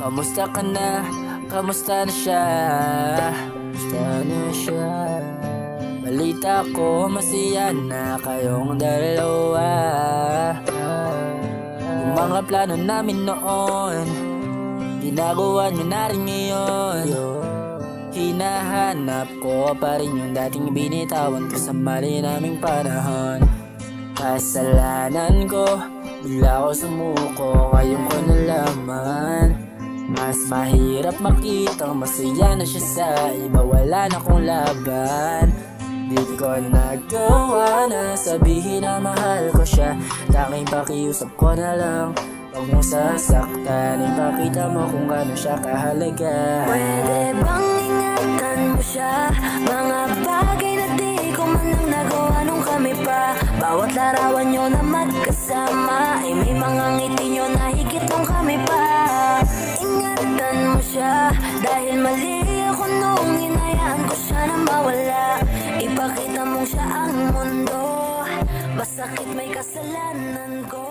Kamusta ka na? Kamusta na siya? Kamusta na siya? Balita ko masaya na kayong dalawa. Yung mga plano namin noon, ginagawa niyo na rin ngayon. Hinahanap ko pa rin yung dating binitawan ko sa mali naming panahon. Kasalanan ko, bigla ko sumuko, ngayon ko nalaman. Mas mahirap makitang masaya na siya sa iba, wala na kong laban. Di ko nagawa na sabihin na mahal ko siya, tanging pakiusap ko na lang, huwag mong sasaktan. Ipakita mo kung gaano siya kahalaga. Pwede bang ingatan mo siya? Mga bagay na di ko man lang nagawa nung kami pa. Bawat larawan nyo na magkasama ay may mga ngiti nyo na higit nung kami pa. Ingatan mo siya dahil mali ako nung inayaan ko siya na mawala. Ipakita mong siya ang mundo, masakit may kasalanan ko.